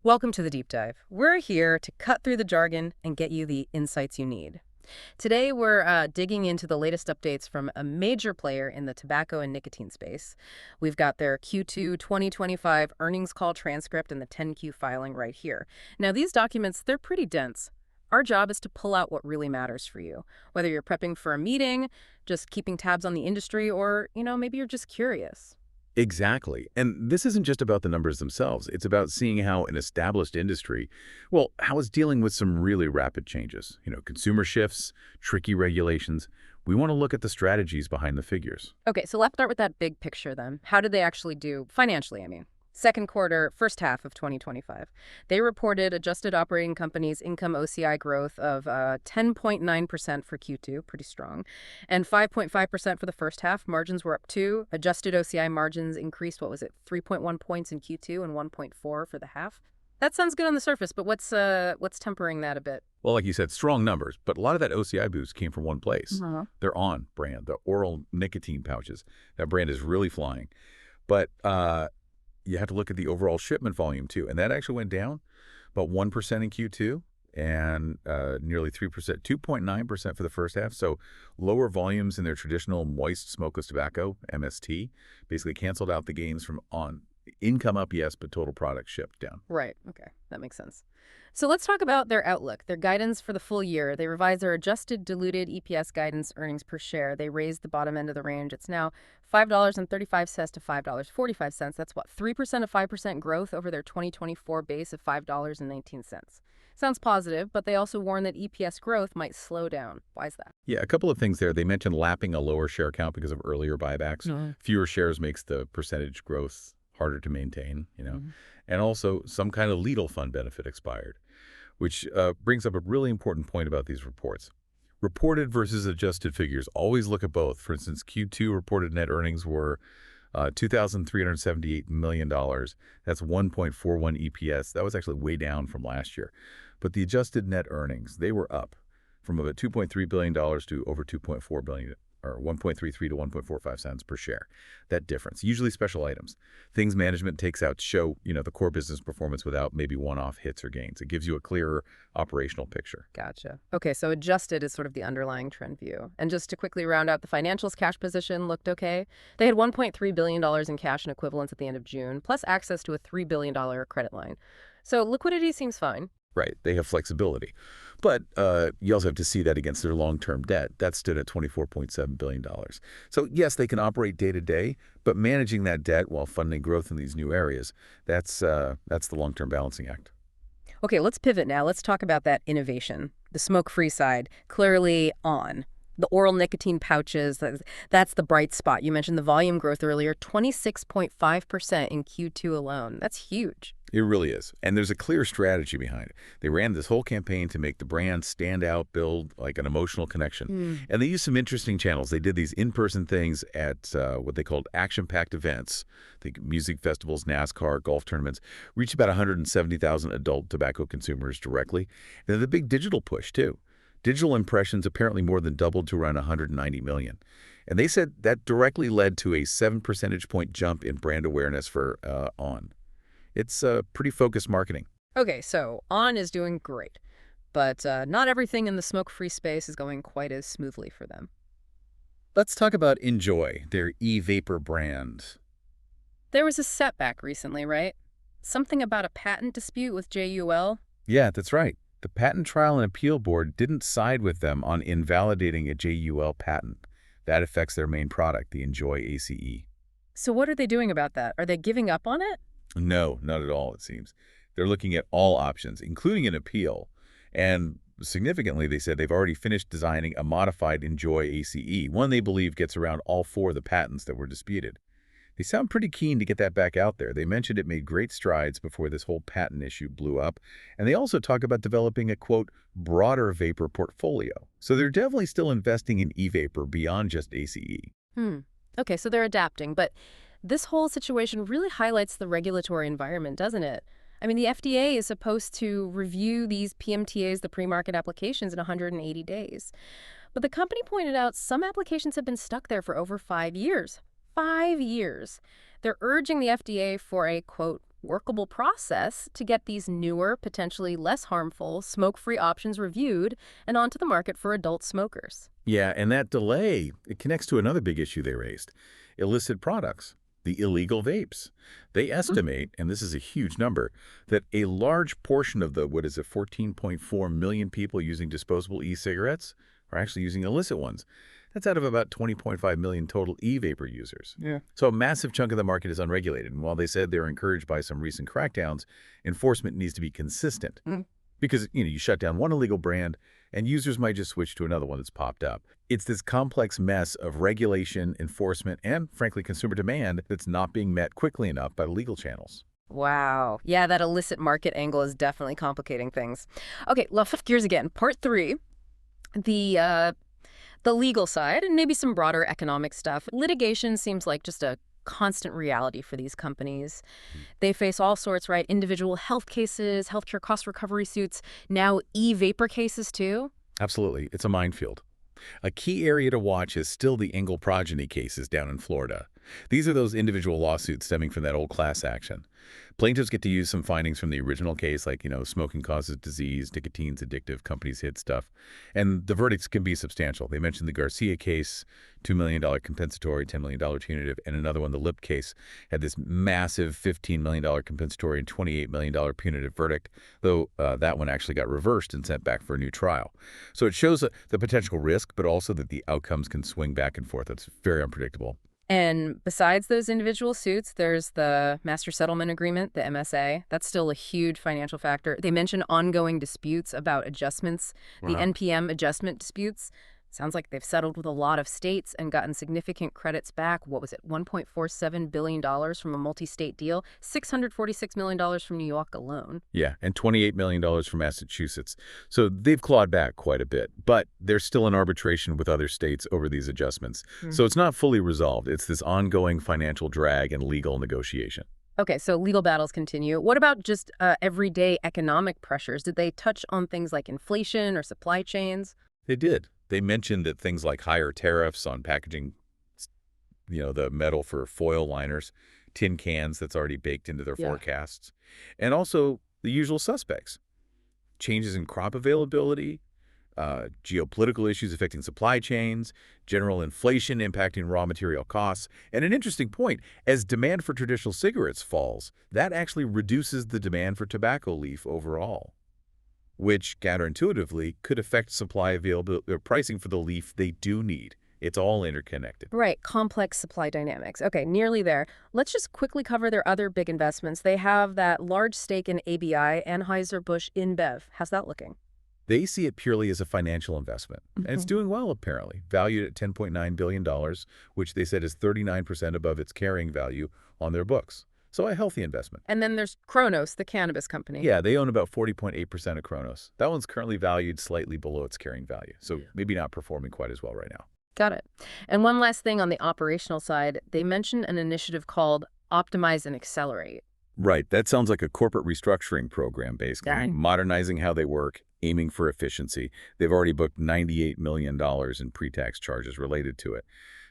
Welcome to the Deep Dive. We're here to cut through the jargon and get you the insights you need. Today, we're digging into the latest updates from a major player in the tobacco and nicotine space. We've got their Q2 2025 earnings call transcript and the 10Q filing right here. Now, these documents, they're pretty dense. Our job is to pull out what really matters for you, whether you're prepping for a meeting, just keeping tabs on the industry, or, maybe you're just curious. Exactly. And this isn't just about the numbers themselves. It's about seeing how an established industry, well, how it's dealing with some really rapid changes. Consumer shifts, tricky regulations. We want to look at the strategies behind the figures. Okay, so let's start with that big picture then. How did they actually do financially, I mean? Second quarter, first half of 2025. They reported adjusted operating companies income OCI growth of 10.9% for Q2, pretty strong, and 5.5% for the first half. Margins were up too. Adjusted OCI margins increased, 3.1 points in Q2 and 1.4 for the half. That sounds good on the surface, but what's tempering that a bit? Well, like you said, strong numbers, but a lot of that OCI boost came from one place. Uh-huh. Their On brand, the oral nicotine pouches. That brand is really flying. But you have to look at the overall shipment volume too, and that actually went down about 1% in Q2 and nearly 3%, 2.9% for the first half. So lower volumes in their traditional moist smokeless tobacco, MST, basically canceled out the gains from On. Income up, yes, but total product shipped down. Right. Okay. That makes sense. So let's talk about their outlook, their guidance for the full year. They revised their adjusted diluted EPS guidance earnings per share. They raised the bottom end of the range. It's now $5.35 to $5.45. That's 3% of 5% growth over their 2024 base of $5.19. Sounds positive, but they also warn that EPS growth might slow down. Why is that? Yeah, a couple of things there. They mentioned lapping a lower share count because of earlier buybacks. Fewer shares makes the percentage growth harder to maintain. And also some kind of legal fund benefit expired, which brings up a really important point about these reports. Reported versus adjusted figures. Always look at both. For instance, Q2 reported net earnings were $2,378 million. That's 1.41 EPS. That was actually way down from last year. But the adjusted net earnings, they were up from about $2.3 billion to over $2.4 billion, or 1.33 to 1.45 cents per share. That difference, usually special items, things management takes out to show, the core business performance without maybe one-off hits or gains. It gives you a clearer operational picture. Gotcha. Okay, so adjusted is sort of the underlying trend view. And just to quickly round out the financials, cash position looked okay. They had $1.3 billion in cash and equivalents at the end of June, plus access to a $3 billion credit line. So liquidity seems fine. Right, they have flexibility. But you also have to see that against their long-term debt. That stood at $24.7 billion. So yes, they can operate day to day, but managing that debt while funding growth in these new areas, that's the long-term balancing act. Okay, let's pivot now. Let's talk about that innovation, the smoke-free side, clearly On. The oral nicotine pouches, that's the bright spot. You mentioned the volume growth earlier, 26.5% in Q2 alone. That's huge. It really is. And there's a clear strategy behind it. They ran this whole campaign to make the brand stand out, build like an emotional connection. And they used some interesting channels. They did these in-person things at what they called action-packed events, think music festivals, NASCAR, golf tournaments, reached about 170,000 adult tobacco consumers directly. And then the big digital push, too. Digital impressions apparently more than doubled to around 190 million. And they said that directly led to a 7 percentage point jump in brand awareness for On. It's pretty focused marketing. Okay, so On is doing great, but not everything in the smoke-free space is going quite as smoothly for them. Let's talk about Enjoy, their e-vapor brand. There was a setback recently, right? Something about a patent dispute with JUL? Yeah, that's right. The Patent Trial and Appeal Board didn't side with them on invalidating a JUL patent. That affects their main product, the Enjoy ACE. So what are they doing about that? Are they giving up on it? No, not at all, it seems. They're looking at all options, including an appeal. And significantly, they said they've already finished designing a modified Enjoy ACE, one they believe gets around all 4 of the patents that were disputed. They sound pretty keen to get that back out there. They mentioned it made great strides before this whole patent issue blew up. And they also talk about developing a, quote, broader vapor portfolio. So they're definitely still investing in e-vapor beyond just ACE. Okay, so they're adapting, but this whole situation really highlights the regulatory environment, doesn't it? I mean, the FDA is supposed to review these PMTAs, the pre-market applications, in 180 days. But the company pointed out some applications have been stuck there for over 5 years. 5 years. They're urging the FDA for a, quote, workable process to get these newer, potentially less harmful, smoke-free options reviewed and onto the market for adult smokers. Yeah, and that delay, it connects to another big issue they raised: illicit products, the illegal vapes. They estimate, and this is a huge number, that a large portion of the, 14.4 million people using disposable e-cigarettes are actually using illicit ones. That's out of about 20.5 million total e-vapor users. Yeah. So a massive chunk of the market is unregulated. And while they said they're encouraged by some recent crackdowns, enforcement needs to be consistent. Because, you shut down one illegal brand and users might just switch to another one that's popped up. It's this complex mess of regulation, enforcement, and, frankly, consumer demand that's not being met quickly enough by legal channels. Wow. Yeah, that illicit market angle is definitely complicating things. Okay, let's shift gears again. Part 3, the legal side and maybe some broader economic stuff. Litigation seems like just a constant reality for these companies. They face all sorts, right? Individual health cases, healthcare cost recovery suits, now e-vapor cases too. Absolutely. It's a minefield. A key area to watch is still the Engel progeny cases down in Florida. These are those individual lawsuits stemming from that old class action. Plaintiffs get to use some findings from the original case, like, smoking causes disease, nicotine's addictive, companies hid stuff. And the verdicts can be substantial. They mentioned the Garcia case, $2 million compensatory, $10 million punitive, and another one, the Lip case, had this massive $15 million compensatory and $28 million punitive verdict, though that one actually got reversed and sent back for a new trial. So it shows the potential risk, but also that the outcomes can swing back and forth. It's very unpredictable. And besides those individual suits, there's the Master Settlement Agreement, the MSA. That's still a huge financial factor. They mention ongoing disputes about adjustments, the NPM adjustment disputes. Sounds like they've settled with a lot of states and gotten significant credits back. What was it, $1.47 billion from a multi-state deal, $646 million from New York alone. Yeah, and $28 million from Massachusetts. So they've clawed back quite a bit, but there's still an arbitration with other states over these adjustments. So it's not fully resolved. It's this ongoing financial drag and legal negotiation. Okay, so legal battles continue. What about just everyday economic pressures? Did they touch on things like inflation or supply chains? They did. They mentioned that things like higher tariffs on packaging, the metal for foil liners, tin cans that's already baked into their forecasts, and also the usual suspects: changes in crop availability, geopolitical issues affecting supply chains, general inflation impacting raw material costs. And an interesting point, as demand for traditional cigarettes falls, that actually reduces the demand for tobacco leaf overall, which counterintuitively could affect supply availability or pricing for the leaf they do need. It's all interconnected. Right, complex supply dynamics. Okay, nearly there. Let's just quickly cover their other big investments. They have that large stake in ABI, Anheuser-Busch InBev. How's that looking? They see it purely as a financial investment, and it's doing well, apparently, valued at $10.9 billion, which they said is 39% above its carrying value on their books. So a healthy investment. And then there's Cronos, the cannabis company. Yeah, they own about 40.8% of Cronos. That one's currently valued slightly below its carrying value, so maybe not performing quite as well right now. Got it. And one last thing on the operational side, they mentioned an initiative called Optimize and Accelerate. Right. That sounds like a corporate restructuring program, basically. Modernizing how they work, aiming for efficiency. They've already booked $98 million in pre-tax charges related to it.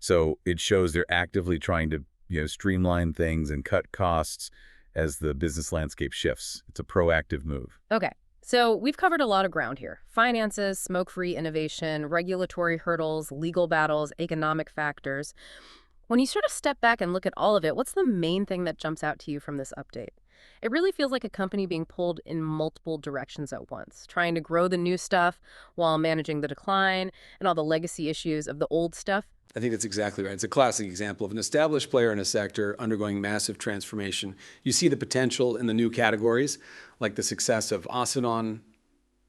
So it shows they're actively trying to streamline things and cut costs as the business landscape shifts. It's a proactive move. Okay. So we've covered a lot of ground here: finances, smoke-free innovation, regulatory hurdles, legal battles, economic factors. When you sort of step back and look at all of it, what's the main thing that jumps out to you from this update? It really feels like a company being pulled in multiple directions at once, trying to grow the new stuff while managing the decline and all the legacy issues of the old stuff. I think that's exactly right. It's a classic example of an established player in a sector undergoing massive transformation. You see the potential in the new categories, like the success of Oceanon.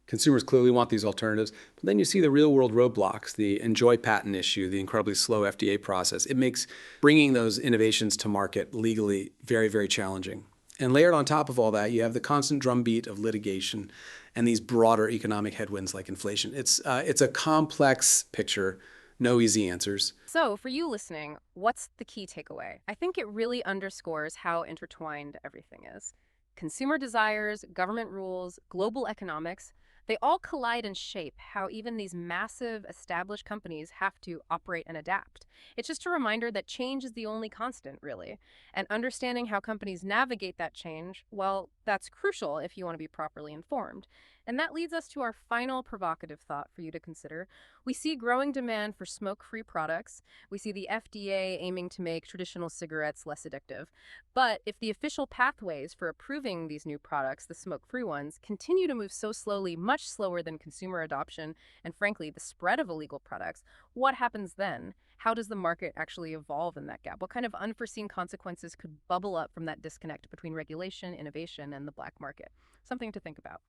Consumers clearly want these alternatives. But then you see the real-world roadblocks, the Enjoy patent issue, the incredibly slow FDA process. It makes bringing those innovations to market legally very, very challenging. And layered on top of all that, you have the constant drumbeat of litigation and these broader economic headwinds like inflation. It's a complex picture. No easy answers. So for you listening, what's the key takeaway? I think it really underscores how intertwined everything is. Consumer desires, government rules, global economics, They all collide and shape how even these massive established companies have to operate and adapt. It's just a reminder that change is the only constant, really. And understanding how companies navigate that change, well, that's crucial if you want to be properly informed. And that leads us to our final provocative thought for you to consider. We see growing demand for smoke-free products. We see the FDA aiming to make traditional cigarettes less addictive. But if the official pathways for approving these new products, the smoke-free ones, continue to move so slowly, much slower than consumer adoption and, frankly, the spread of illegal products, what happens then? How does the market actually evolve in that gap? What kind of unforeseen consequences could bubble up from that disconnect between regulation, innovation, and the black market? Something to think about.